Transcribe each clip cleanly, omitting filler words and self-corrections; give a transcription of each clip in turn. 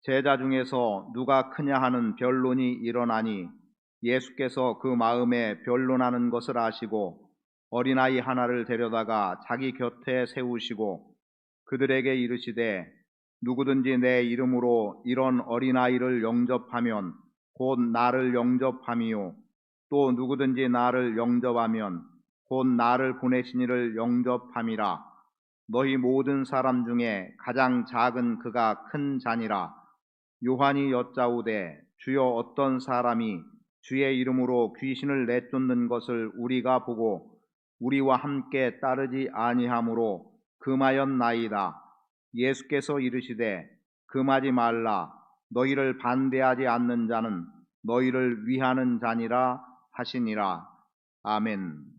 제자 중에서 누가 크냐 하는 변론이 일어나니 예수께서 그 마음에 변론하는 것을 아시고 어린아이 하나를 데려다가 자기 곁에 세우시고 그들에게 이르시되 누구든지 내 이름으로 이런 어린아이를 영접하면 곧 나를 영접함이요 또 누구든지 나를 영접하면 곧 나를 보내신 이를 영접함이라. 너희 모든 사람 중에 가장 작은 그가 큰 자니라. 요한이 여짜오되 주여 어떤 사람이 주의 이름으로 귀신을 내쫓는 것을 우리가 보고 우리와 함께 따르지 아니하므로 금하였나이다. 예수께서 이르시되 금하지 말라. 너희를 반대하지 않는 자는 너희를 위하는 자니라 하시니라. 아멘.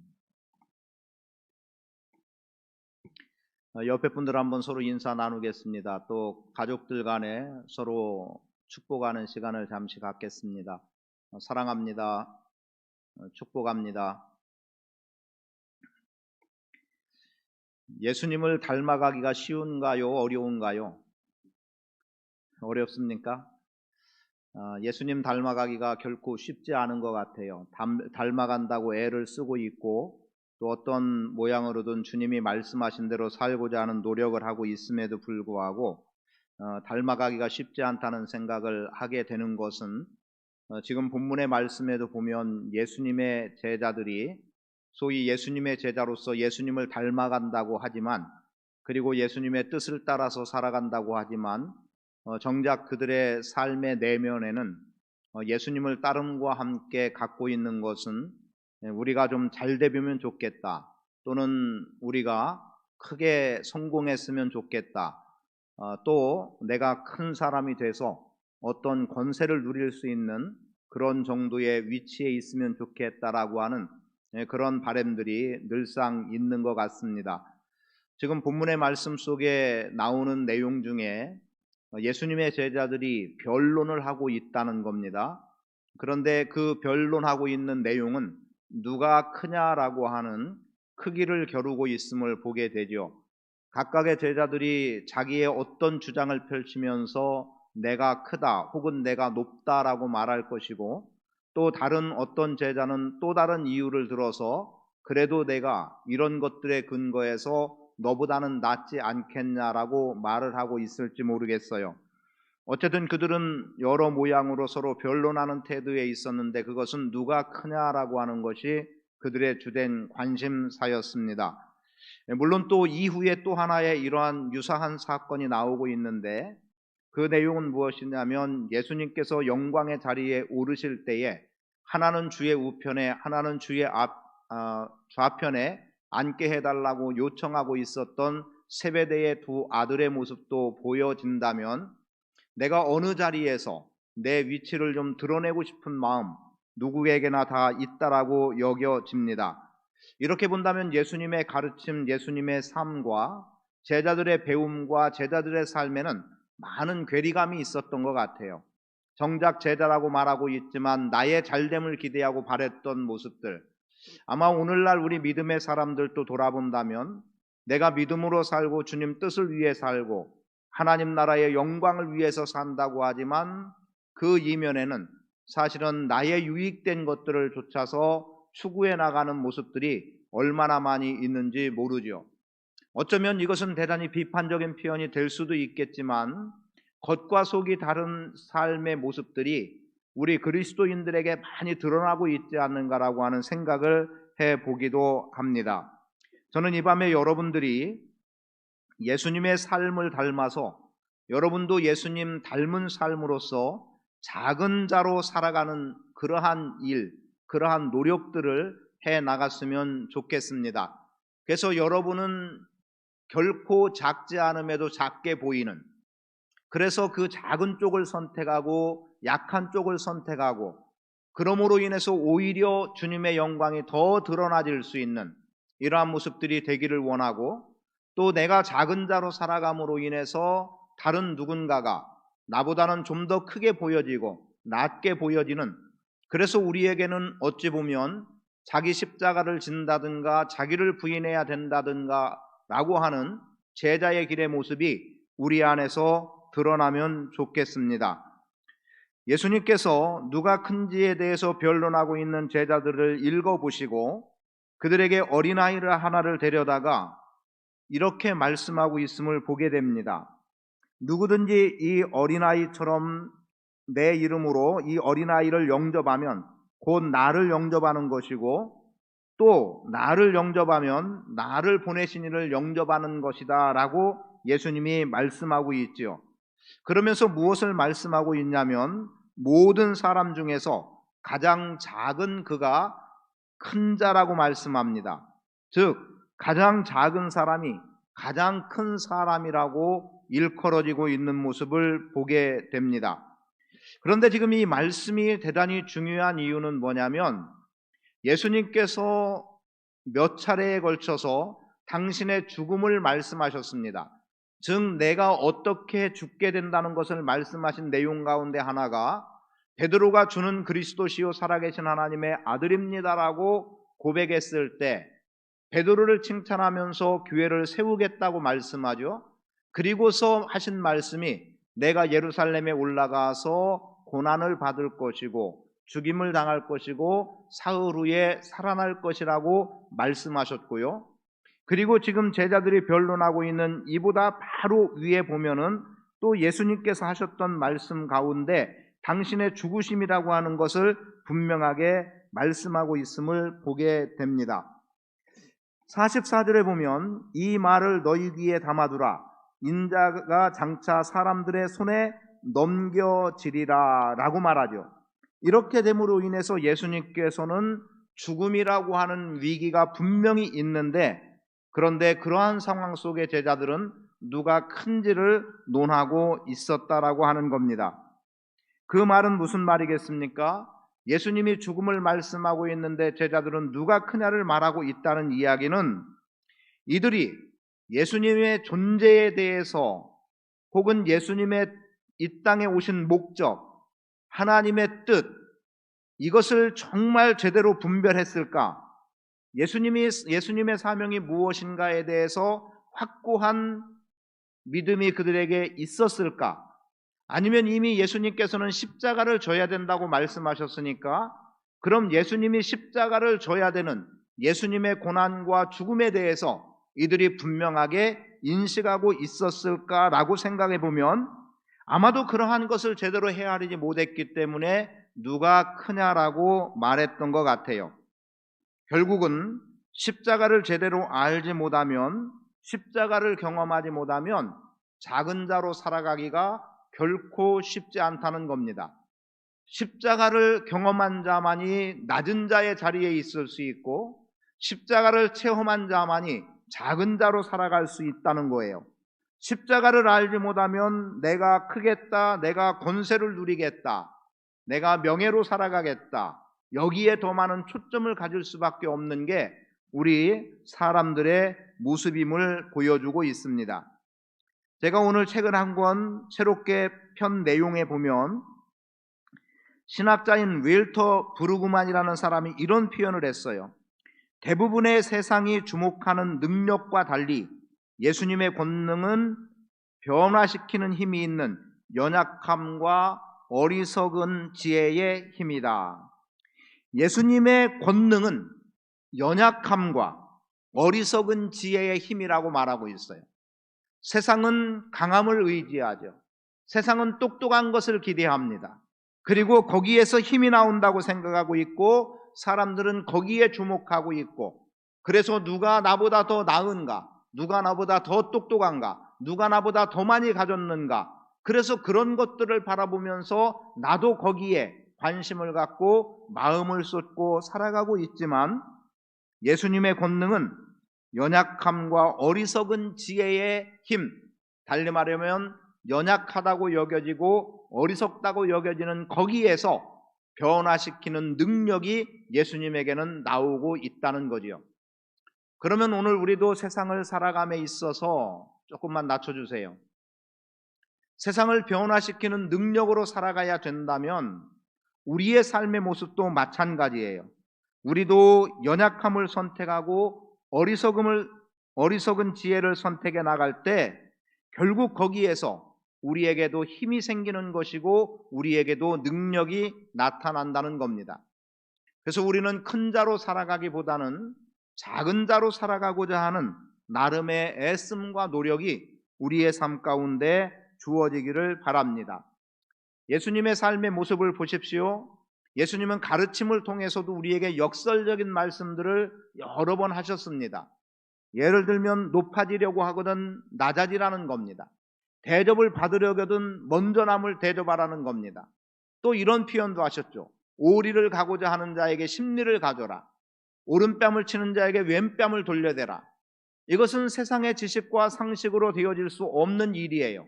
옆에 분들 한번 서로 인사 나누겠습니다. 또 가족들 간에 서로 축복하는 시간을 잠시 갖겠습니다. 사랑합니다. 축복합니다. 예수님을 닮아가기가 쉬운가요? 어려운가요? 어렵습니까? 예수님 닮아가기가 결코 쉽지 않은 것 같아요. 닮아간다고 애를 쓰고 있고 또 어떤 모양으로든 주님이 말씀하신 대로 살고자 하는 노력을 하고 있음에도 불구하고 닮아가기가 쉽지 않다는 생각을 하게 되는 것은 지금 본문의 말씀에도 보면 예수님의 제자들이 소위 예수님의 제자로서 예수님을 닮아간다고 하지만 그리고 예수님의 뜻을 따라서 살아간다고 하지만 정작 그들의 삶의 내면에는 예수님을 따름과 함께 갖고 있는 것은 우리가 좀 잘 되면 좋겠다 또는 우리가 크게 성공했으면 좋겠다 또 내가 큰 사람이 돼서 어떤 권세를 누릴 수 있는 그런 정도의 위치에 있으면 좋겠다라고 하는 그런 바람들이 늘상 있는 것 같습니다. 지금 본문의 말씀 속에 나오는 내용 중에 예수님의 제자들이 변론을 하고 있다는 겁니다. 그런데 그 변론하고 있는 내용은 누가 크냐라고 하는 크기를 겨루고 있음을 보게 되죠. 각각의 제자들이 자기의 어떤 주장을 펼치면서 내가 크다 혹은 내가 높다라고 말할 것이고 또 다른 어떤 제자는 또 다른 이유를 들어서 그래도 내가 이런 것들에 근거해서 너보다는 낫지 않겠냐라고 말을 하고 있을지 모르겠어요. 어쨌든 그들은 여러 모양으로 서로 변론하는 태도에 있었는데 그것은 누가 크냐라고 하는 것이 그들의 주된 관심사였습니다. 물론 또 이후에 또 하나의 이러한 유사한 사건이 나오고 있는데 그 내용은 무엇이냐면 예수님께서 영광의 자리에 오르실 때에 하나는 주의 우편에 하나는 주의 좌편에 앉게 해달라고 요청하고 있었던 세베대의 두 아들의 모습도 보여진다면 내가 어느 자리에서 내 위치를 좀 드러내고 싶은 마음 누구에게나 다 있다라고 여겨집니다. 이렇게 본다면 예수님의 가르침, 예수님의 삶과 제자들의 배움과 제자들의 삶에는 많은 괴리감이 있었던 것 같아요. 정작 제자라고 말하고 있지만 나의 잘됨을 기대하고 바랬던 모습들, 아마 오늘날 우리 믿음의 사람들도 돌아본다면 내가 믿음으로 살고 주님 뜻을 위해 살고 하나님 나라의 영광을 위해서 산다고 하지만 그 이면에는 사실은 나의 유익된 것들을 쫓아서 추구해 나가는 모습들이 얼마나 많이 있는지 모르죠. 어쩌면 이것은 대단히 비판적인 표현이 될 수도 있겠지만 겉과 속이 다른 삶의 모습들이 우리 그리스도인들에게 많이 드러나고 있지 않는가라고 하는 생각을 해보기도 합니다. 저는 이 밤에 여러분들이 예수님의 삶을 닮아서 여러분도 예수님 닮은 삶으로서 작은 자로 살아가는 그러한 일, 그러한 노력들을 해 나갔으면 좋겠습니다. 그래서 여러분은 결코 작지 않음에도 작게 보이는, 그래서 그 작은 쪽을 선택하고 약한 쪽을 선택하고 그러므로 인해서 오히려 주님의 영광이 더 드러나질 수 있는 이러한 모습들이 되기를 원하고 또 내가 작은 자로 살아감으로 인해서 다른 누군가가 나보다는 좀 더 크게 보여지고 낮게 보여지는, 그래서 우리에게는 어찌 보면 자기 십자가를 진다든가 자기를 부인해야 된다든가 라고 하는 제자의 길의 모습이 우리 안에서 드러나면 좋겠습니다. 예수님께서 누가 큰지에 대해서 변론하고 있는 제자들을 읽어보시고 그들에게 어린아이를 하나를 데려다가 이렇게 말씀하고 있음을 보게 됩니다. 누구든지 이 어린아이처럼 내 이름으로 이 어린아이를 영접하면 곧 나를 영접하는 것이고 또 나를 영접하면 나를 보내신 이를 영접하는 것이다 라고 예수님이 말씀하고 있지요. 그러면서 무엇을 말씀하고 있냐면 모든 사람 중에서 가장 작은 그가 큰 자라고 말씀합니다. 즉 가장 작은 사람이 가장 큰 사람이라고 일컬어지고 있는 모습을 보게 됩니다. 그런데 지금 이 말씀이 대단히 중요한 이유는 뭐냐면 예수님께서 몇 차례에 걸쳐서 당신의 죽음을 말씀하셨습니다. 즉 내가 어떻게 죽게 된다는 것을 말씀하신 내용 가운데 하나가 베드로가 주는 그리스도시요 살아계신 하나님의 아들입니다라고 고백했을 때 베드로를 칭찬하면서 교회를 세우겠다고 말씀하죠. 그리고서 하신 말씀이 내가 예루살렘에 올라가서 고난을 받을 것이고 죽임을 당할 것이고 사흘 후에 살아날 것이라고 말씀하셨고요. 그리고 지금 제자들이 변론하고 있는 이보다 바로 위에 보면은 또 예수님께서 하셨던 말씀 가운데 당신의 죽으심이라고 하는 것을 분명하게 말씀하고 있음을 보게 됩니다. 44절에 보면 이 말을 너희 귀에 담아두라 인자가 장차 사람들의 손에 넘겨지리라 라고 말하죠. 이렇게 됨으로 인해서 예수님께서는 죽음이라고 하는 위기가 분명히 있는데 그런데 그러한 상황 속에 제자들은 누가 큰지를 논하고 있었다라고 하는 겁니다. 그 말은 무슨 말이겠습니까? 예수님이 죽음을 말씀하고 있는데 제자들은 누가 크냐를 말하고 있다는 이야기는 이들이 예수님의 존재에 대해서 혹은 예수님의 이 땅에 오신 목적, 하나님의 뜻 이것을 정말 제대로 분별했을까? 예수님의 사명이 무엇인가에 대해서 확고한 믿음이 그들에게 있었을까? 아니면 이미 예수님께서는 십자가를 져야 된다고 말씀하셨으니까 그럼 예수님이 십자가를 져야 되는 예수님의 고난과 죽음에 대해서 이들이 분명하게 인식하고 있었을까라고 생각해 보면 아마도 그러한 것을 제대로 헤아리지 못했기 때문에 누가 크냐라고 말했던 것 같아요. 결국은 십자가를 제대로 알지 못하면 십자가를 경험하지 못하면 작은 자로 살아가기가 결코 쉽지 않다는 겁니다. 십자가를 경험한 자만이 낮은 자의 자리에 있을 수 있고 십자가를 체험한 자만이 작은 자로 살아갈 수 있다는 거예요. 십자가를 알지 못하면 내가 크겠다, 내가 권세를 누리겠다, 내가 명예로 살아가겠다 여기에 더 많은 초점을 가질 수밖에 없는 게 우리 사람들의 모습임을 보여주고 있습니다. 제가 오늘 책을 한 권 새롭게 편 내용에 보면 신학자인 윌터 브루그만이라는 사람이 이런 표현을 했어요. 대부분의 세상이 주목하는 능력과 달리 예수님의 권능은 변화시키는 힘이 있는 연약함과 어리석은 지혜의 힘이다. 예수님의 권능은 연약함과 어리석은 지혜의 힘이라고 말하고 있어요. 세상은 강함을 의지하죠. 세상은 똑똑한 것을 기대합니다. 그리고 거기에서 힘이 나온다고 생각하고 있고 사람들은 거기에 주목하고 있고 그래서 누가 나보다 더 나은가, 누가 나보다 더 똑똑한가, 누가 나보다 더 많이 가졌는가 그래서 그런 것들을 바라보면서 나도 거기에 관심을 갖고 마음을 쏟고 살아가고 있지만 예수님의 권능은 연약함과 어리석은 지혜의 힘, 달리 말하면 연약하다고 여겨지고 어리석다고 여겨지는 거기에서 변화시키는 능력이 예수님에게는 나오고 있다는 거지요. 그러면 오늘 우리도 세상을 살아감에 있어서 조금만 낮춰주세요. 세상을 변화시키는 능력으로 살아가야 된다면 우리의 삶의 모습도 마찬가지예요. 우리도 연약함을 선택하고 어리석은 지혜를 선택해 나갈 때 결국 거기에서 우리에게도 힘이 생기는 것이고 우리에게도 능력이 나타난다는 겁니다. 그래서 우리는 큰 자로 살아가기보다는 작은 자로 살아가고자 하는 나름의 애씀과 노력이 우리의 삶 가운데 주어지기를 바랍니다. 예수님의 삶의 모습을 보십시오. 예수님은 가르침을 통해서도 우리에게 역설적인 말씀들을 여러 번 하셨습니다. 예를 들면 높아지려고 하거든 낮아지라는 겁니다. 대접을 받으려거든 먼저 남을 대접하라는 겁니다. 또 이런 표현도 하셨죠. 오리를 가고자 하는 자에게 십리를 가져라. 오른뺨을 치는 자에게 왼뺨을 돌려대라. 이것은 세상의 지식과 상식으로 되어질 수 없는 일이에요.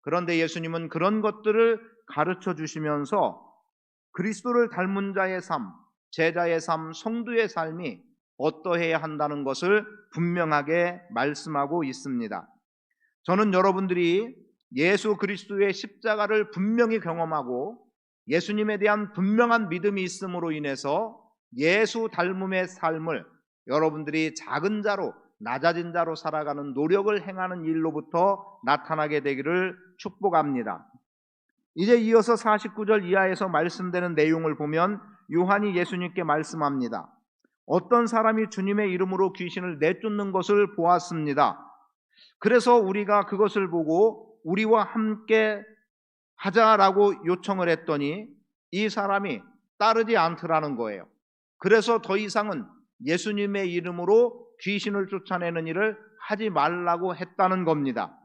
그런데 예수님은 그런 것들을 가르쳐 주시면서 그리스도를 닮은 자의 삶, 제자의 삶, 성도의 삶이 어떠해야 한다는 것을 분명하게 말씀하고 있습니다. 저는 여러분들이 예수 그리스도의 십자가를 분명히 경험하고 예수님에 대한 분명한 믿음이 있음으로 인해서 예수 닮음의 삶을 여러분들이 작은 자로 낮아진 자로 살아가는 노력을 행하는 일로부터 나타나게 되기를 축복합니다. 이제 이어서 49절 이하에서 말씀되는 내용을 보면 요한이 예수님께 말씀합니다. 어떤 사람이 주님의 이름으로 귀신을 내쫓는 것을 보았습니다. 그래서 우리가 그것을 보고 우리와 함께 하자라고 요청을 했더니 이 사람이 따르지 않더라는 거예요. 그래서 더 이상은 예수님의 이름으로 귀신을 쫓아내는 일을 하지 말라고 했다는 겁니다.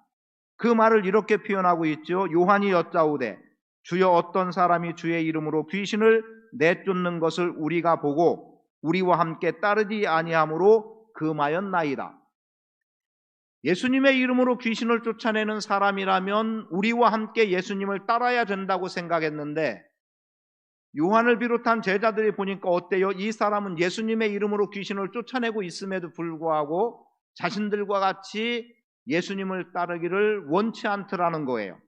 그 말을 이렇게 표현하고 있죠. 요한이 여짜오되 주여 어떤 사람이 주의 이름으로 귀신을 내쫓는 것을 우리가 보고 우리와 함께 따르지 아니하므로 금하였나이다. 예수님의 이름으로 귀신을 쫓아내는 사람이라면 우리와 함께 예수님을 따라야 된다고 생각했는데 요한을 비롯한 제자들이 보니까 어때요? 이 사람은 예수님의 이름으로 귀신을 쫓아내고 있음에도 불구하고 자신들과 같이 예수님을 따르기를 원치 않더라는 거예요.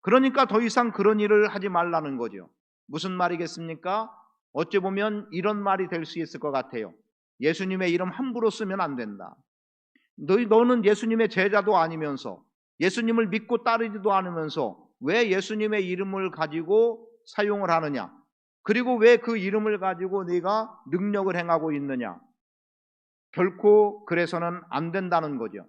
그러니까 더 이상 그런 일을 하지 말라는 거죠. 무슨 말이겠습니까? 어찌 보면 이런 말이 될 수 있을 것 같아요. 예수님의 이름 함부로 쓰면 안 된다. 너는 예수님의 제자도 아니면서 예수님을 믿고 따르지도 않으면서 왜 예수님의 이름을 가지고 사용을 하느냐? 그리고 왜 그 이름을 가지고 네가 능력을 행하고 있느냐? 결코 그래서는 안 된다는 거죠.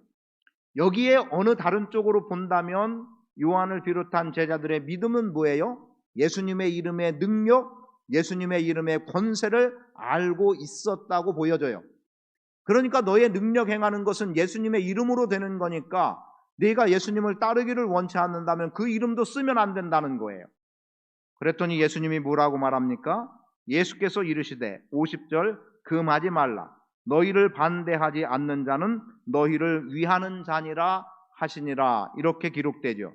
여기에 어느 다른 쪽으로 본다면 요한을 비롯한 제자들의 믿음은 뭐예요? 예수님의 이름의 능력, 예수님의 이름의 권세를 알고 있었다고 보여져요. 그러니까 너의 능력 행하는 것은 예수님의 이름으로 되는 거니까 네가 예수님을 따르기를 원치 않는다면 그 이름도 쓰면 안 된다는 거예요. 그랬더니 예수님이 뭐라고 말합니까? 예수께서 이르시되 50절 금하지 말라. 너희를 반대하지 않는 자는 너희를 위하는 자니라 하시니라. 이렇게 기록되죠.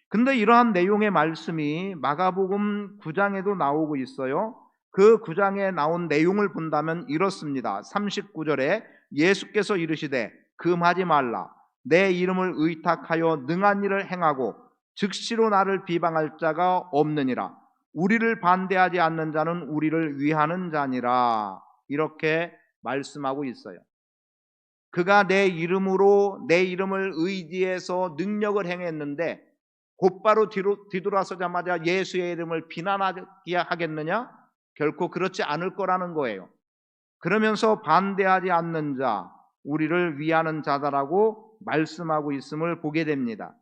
근데 이러한 내용의 말씀이 마가복음 9장에도 나오고 있어요. 그 9장에 나온 내용을 본다면 이렇습니다. 39절에 예수께서 이르시되 금하지 말라. 내 이름을 의탁하여 능한 일을 행하고 즉시로 나를 비방할 자가 없느니라. 우리를 반대하지 않는 자는 우리를 위하는 자니라. 이렇게 말씀하고 있어요. 그가 내 이름으로 내 이름을 의지해서 능력을 행했는데 곧바로 뒤돌아서자마자 예수의 이름을 비난하게 하겠느냐? 결코 그렇지 않을 거라는 거예요. 그러면서 반대하지 않는 자, 우리를 위하는 자다라고 말씀하고 있음을 보게 됩니다.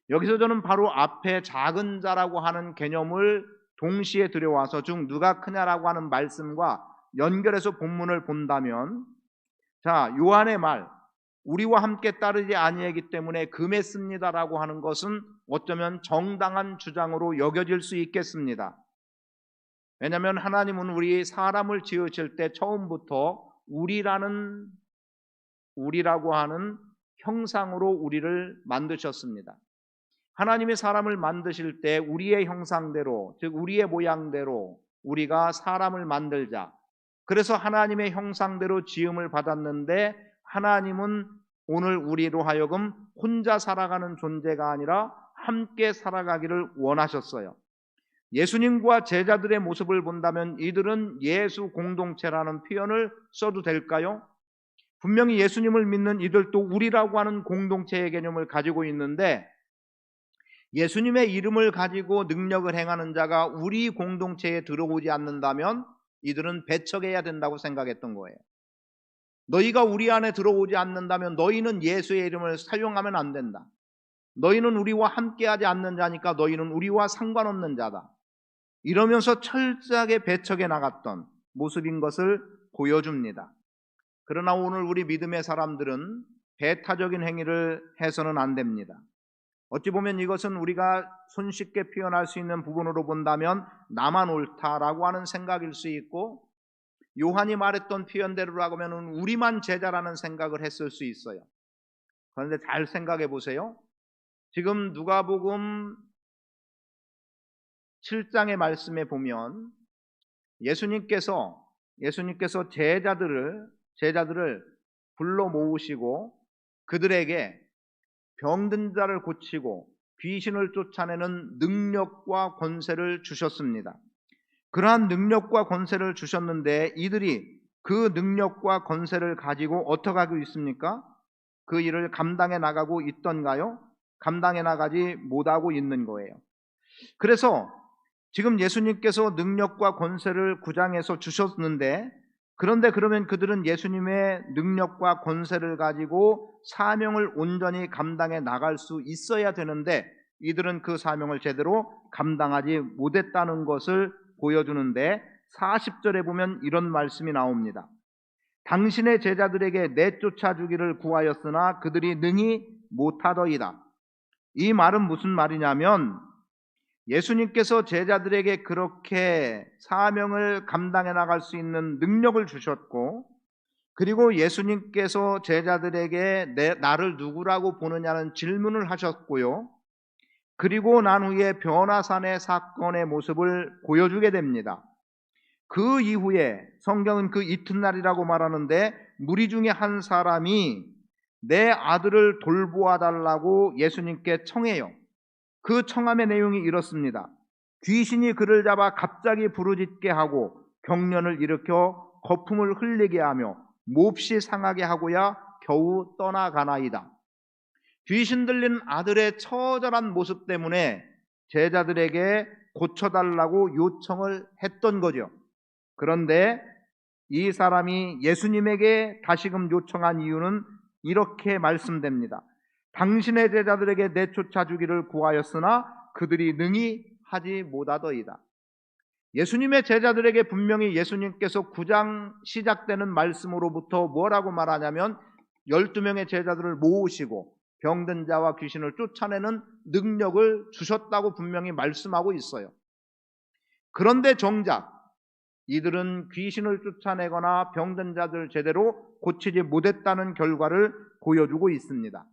여기서 저는 바로 앞에 작은 자라고 하는 개념을 동시에 들여와서 중 누가 크냐라고 하는 말씀과 연결해서 본문을 본다면, 자, 요한의 말, 우리와 함께 따르지 아니하기 때문에 금했습니다라고 하는 것은 어쩌면 정당한 주장으로 여겨질 수 있겠습니다. 왜냐하면 하나님은 우리 사람을 지으실 때 처음부터 우리라고 하는 형상으로 우리를 만드셨습니다. 하나님이 사람을 만드실 때 우리의 형상대로, 즉 우리의 모양대로 우리가 사람을 만들자. 그래서 하나님의 형상대로 지음을 받았는데 하나님은 오늘 우리로 하여금 혼자 살아가는 존재가 아니라 함께 살아가기를 원하셨어요. 예수님과 제자들의 모습을 본다면 이들은 예수 공동체라는 표현을 써도 될까요? 분명히 예수님을 믿는 이들도 우리라고 하는 공동체의 개념을 가지고 있는데 예수님의 이름을 가지고 능력을 행하는 자가 우리 공동체에 들어오지 않는다면 이들은 배척해야 된다고 생각했던 거예요. 너희가 우리 안에 들어오지 않는다면 너희는 예수의 이름을 사용하면 안 된다. 너희는 우리와 함께하지 않는 자니까 너희는 우리와 상관없는 자다. 이러면서 철저하게 배척해 나갔던 모습인 것을 보여줍니다. 그러나 오늘 우리 믿음의 사람들은 배타적인 행위를 해서는 안 됩니다. 어찌 보면 이것은 우리가 손쉽게 표현할 수 있는 부분으로 본다면 나만 옳다라고 하는 생각일 수 있고, 요한이 말했던 표현대로라고 하면 우리만 제자라는 생각을 했을 수 있어요. 그런데 잘 생각해 보세요. 지금 누가복음 7장의 말씀에 보면 예수님께서 제자들을 불러 모으시고 그들에게 병든 자를 고치고 귀신을 쫓아내는 능력과 권세를 주셨습니다. 그러한 능력과 권세를 주셨는데 이들이 그 능력과 권세를 가지고 어떻게 하고 있습니까? 그 일을 감당해 나가고 있던가요? 감당해 나가지 못하고 있는 거예요. 그래서 지금 예수님께서 능력과 권세를 구장해서 주셨는데, 그런데 그러면 그들은 예수님의 능력과 권세를 가지고 사명을 온전히 감당해 나갈 수 있어야 되는데 이들은 그 사명을 제대로 감당하지 못했다는 것을 보여주는데, 40절에 보면 이런 말씀이 나옵니다. 당신의 제자들에게 내쫓아 주기를 구하였으나 그들이 능히 못하더이다. 이 말은 무슨 말이냐면 예수님께서 제자들에게 그렇게 사명을 감당해 나갈 수 있는 능력을 주셨고, 그리고 예수님께서 제자들에게 나를 누구라고 보느냐는 질문을 하셨고요. 그리고 난 후에 변화산의 사건의 모습을 보여주게 됩니다. 그 이후에 성경은 그 이튿날이라고 말하는데 무리 중에 한 사람이 내 아들을 돌보아 달라고 예수님께 청해요. 그 청함의 내용이 이렇습니다. 귀신이 그를 잡아 갑자기 부르짖게 하고 경련을 일으켜 거품을 흘리게 하며 몹시 상하게 하고야 겨우 떠나가나이다. 귀신 들린 아들의 처절한 모습 때문에 제자들에게 고쳐달라고 요청을 했던 거죠. 그런데 이 사람이 예수님에게 다시금 요청한 이유는 이렇게 말씀됩니다. 당신의 제자들에게 내쫓아 주기를 구하였으나 그들이 능히 하지 못하더이다. 예수님의 제자들에게 분명히 예수님께서 9장 시작되는 말씀으로부터 뭐라고 말하냐면 12명의 제자들을 모으시고 병든 자와 귀신을 쫓아내는 능력을 주셨다고 분명히 말씀하고 있어요. 그런데 정작 이들은 귀신을 쫓아내거나 병든 자들을 제대로 고치지 못했다는 결과를 보여주고 있습니다.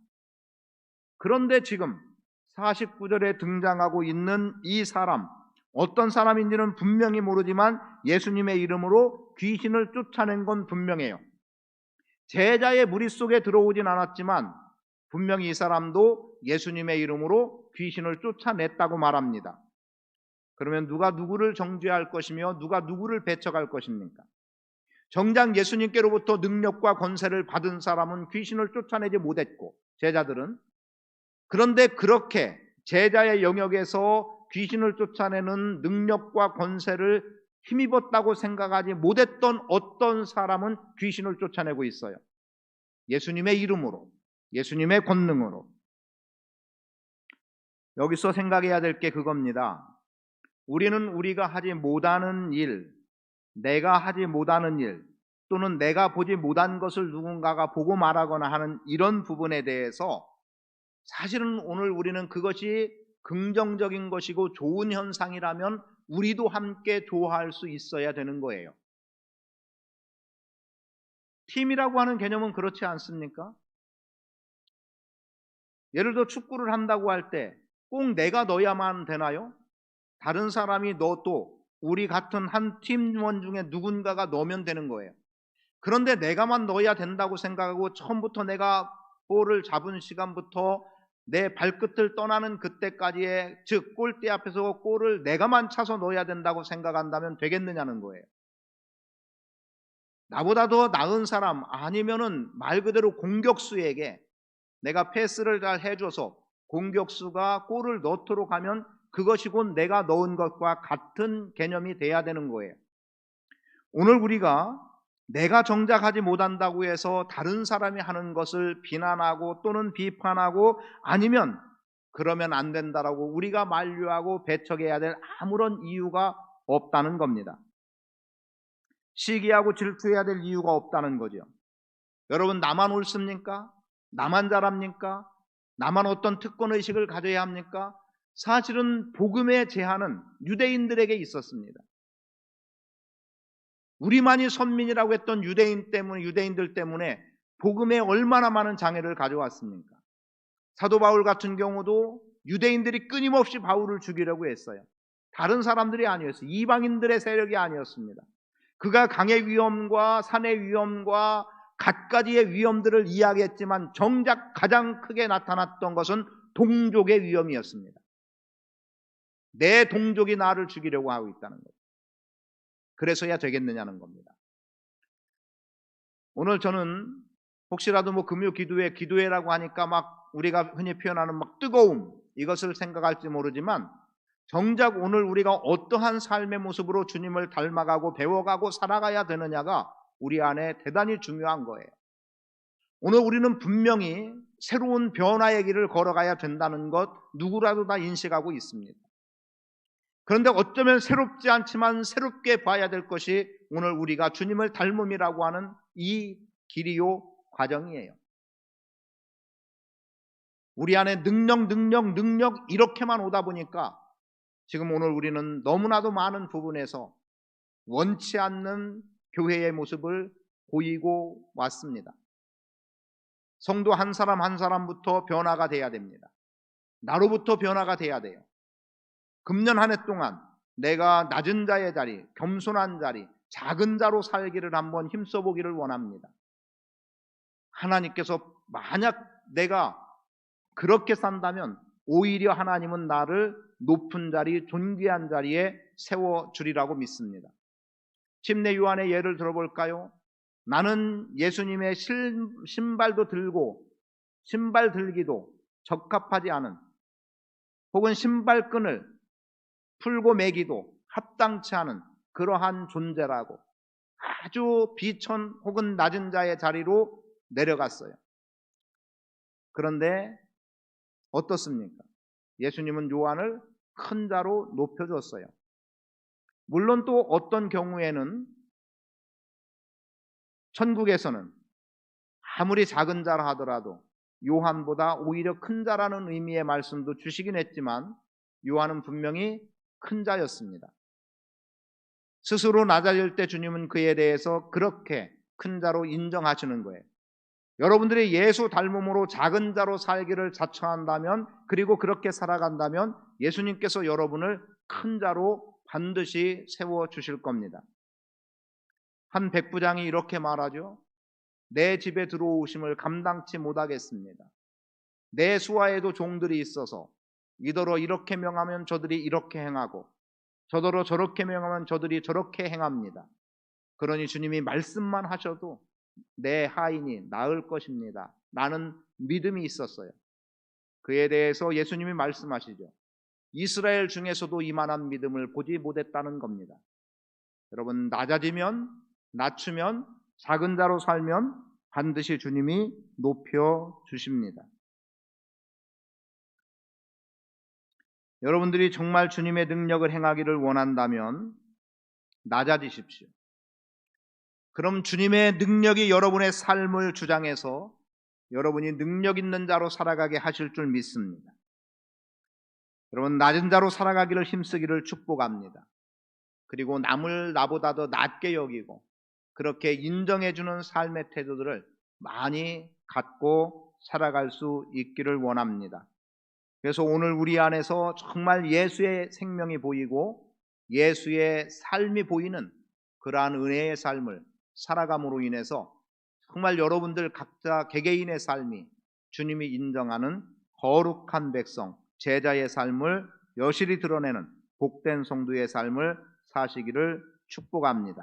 그런데 지금 49절에 등장하고 있는 이 사람, 어떤 사람인지는 분명히 모르지만 예수님의 이름으로 귀신을 쫓아낸 건 분명해요. 제자의 무리 속에 들어오진 않았지만 분명히 이 사람도 예수님의 이름으로 귀신을 쫓아냈다고 말합니다. 그러면 누가 누구를 정죄할 것이며 누가 누구를 배척할 것입니까? 정작 예수님께로부터 능력과 권세를 받은 사람은 귀신을 쫓아내지 못했고 제자들은, 그런데 그렇게 제자의 영역에서 귀신을 쫓아내는 능력과 권세를 힘입었다고 생각하지 못했던 어떤 사람은 귀신을 쫓아내고 있어요. 예수님의 이름으로, 예수님의 권능으로. 여기서 생각해야 될 게 그겁니다. 우리는 우리가 하지 못하는 일, 내가 하지 못하는 일, 또는 내가 보지 못한 것을 누군가가 보고 말하거나 하는 이런 부분에 대해서 사실은 오늘 우리는 그것이 긍정적인 것이고 좋은 현상이라면 우리도 함께 좋아할 수 있어야 되는 거예요. 팀이라고 하는 개념은 그렇지 않습니까? 예를 들어 축구를 한다고 할 때 꼭 내가 넣어야만 되나요? 다른 사람이 넣어도 우리 같은 한 팀원 중에 누군가가 넣으면 되는 거예요. 그런데 내가만 넣어야 된다고 생각하고 처음부터 내가 볼을 잡은 시간부터 내 발끝을 떠나는 그때까지의, 즉 골대 앞에서 골을 내가만 차서 넣어야 된다고 생각한다면 되겠느냐는 거예요. 나보다 더 나은 사람, 아니면은 말 그대로 공격수에게 내가 패스를 잘 해줘서 공격수가 골을 넣도록 하면 그것이 곧 내가 넣은 것과 같은 개념이 돼야 되는 거예요. 오늘 우리가 내가 정작 하지 못한다고 해서 다른 사람이 하는 것을 비난하고 또는 비판하고 아니면 그러면 안 된다라고 우리가 만류하고 배척해야 될 아무런 이유가 없다는 겁니다. 시기하고 질투해야 될 이유가 없다는 거죠. 여러분, 나만 옳습니까? 나만 잘합니까? 나만 어떤 특권의식을 가져야 합니까? 사실은 복음의 제한은 유대인들에게 있었습니다. 우리만이 선민이라고 했던 유대인들 때문에 복음에 얼마나 많은 장애를 가져왔습니까? 사도 바울 같은 경우도 유대인들이 끊임없이 바울을 죽이려고 했어요. 다른 사람들이 아니었어요. 이방인들의 세력이 아니었습니다. 그가 강의 위험과 산의 위험과 갖가지의 위험들을 이야기했지만 정작 가장 크게 나타났던 것은 동족의 위험이었습니다. 내 동족이 나를 죽이려고 하고 있다는 거예요. 그래서야 되겠느냐는 겁니다. 오늘 저는 혹시라도 금요 기도회라고 하니까 막 우리가 흔히 표현하는 막 뜨거움, 이것을 생각할지 모르지만 정작 오늘 우리가 어떠한 삶의 모습으로 주님을 닮아가고 배워가고 살아가야 되느냐가 우리 안에 대단히 중요한 거예요. 오늘 우리는 분명히 새로운 변화의 길을 걸어가야 된다는 것 누구라도 다 인식하고 있습니다. 그런데 어쩌면 새롭지 않지만 새롭게 봐야 될 것이 오늘 우리가 주님을 닮음이라고 하는 이 길이요 과정이에요. 우리 안에 능력 이렇게만 오다 보니까 지금 오늘 우리는 너무나도 많은 부분에서 원치 않는 교회의 모습을 보이고 왔습니다. 성도 한 사람 한 사람부터 변화가 돼야 됩니다. 나로부터 변화가 돼야 돼요. 금년 한 해 동안 내가 낮은 자의 자리, 겸손한 자리, 작은 자로 살기를 한번 힘써보기를 원합니다. 하나님께서 만약 내가 그렇게 산다면 오히려 하나님은 나를 높은 자리, 존귀한 자리에 세워주리라고 믿습니다. 침례 요한의 예를 들어볼까요? 나는 예수님의 신발도 들고 신발 들기도 적합하지 않은, 혹은 신발끈을 풀고 매기도 합당치 않은 그러한 존재라고 아주 비천 혹은 낮은 자의 자리로 내려갔어요. 그런데 어떻습니까? 예수님은 요한을 큰 자로 높여줬어요. 물론 또 어떤 경우에는 천국에서는 아무리 작은 자라 하더라도 요한보다 오히려 큰 자라는 의미의 말씀도 주시긴 했지만 요한은 분명히 큰 자였습니다. 스스로 낮아질 때 주님은 그에 대해서 그렇게 큰 자로 인정하시는 거예요. 여러분들이 예수 닮음으로 작은 자로 살기를 자처한다면, 그리고 그렇게 살아간다면 예수님께서 여러분을 큰 자로 반드시 세워주실 겁니다. 한 백부장이 이렇게 말하죠. 내 집에 들어오심을 감당치 못하겠습니다. 내 수하에도 종들이 있어서 이더러 이렇게 명하면 저들이 이렇게 행하고 저더러 저렇게 명하면 저들이 저렇게 행합니다. 그러니 주님이 말씀만 하셔도 내 하인이 나을 것입니다. 나는 믿음이 있었어요. 그에 대해서 예수님이 말씀하시죠. 이스라엘 중에서도 이만한 믿음을 보지 못했다는 겁니다. 여러분, 낮추면 작은 자로 살면 반드시 주님이 높여주십니다. 여러분들이 정말 주님의 능력을 행하기를 원한다면 낮아지십시오. 그럼 주님의 능력이 여러분의 삶을 주장해서 여러분이 능력 있는 자로 살아가게 하실 줄 믿습니다. 여러분, 낮은 자로 살아가기를 힘쓰기를 축복합니다. 그리고 남을 나보다 더 낮게 여기고 그렇게 인정해주는 삶의 태도들을 많이 갖고 살아갈 수 있기를 원합니다. 그래서 오늘 우리 안에서 정말 예수의 생명이 보이고 예수의 삶이 보이는 그러한 은혜의 삶을 살아감으로 인해서 정말 여러분들 각자 개개인의 삶이 주님이 인정하는 거룩한 백성, 제자의 삶을 여실히 드러내는 복된 성도의 삶을 사시기를 축복합니다.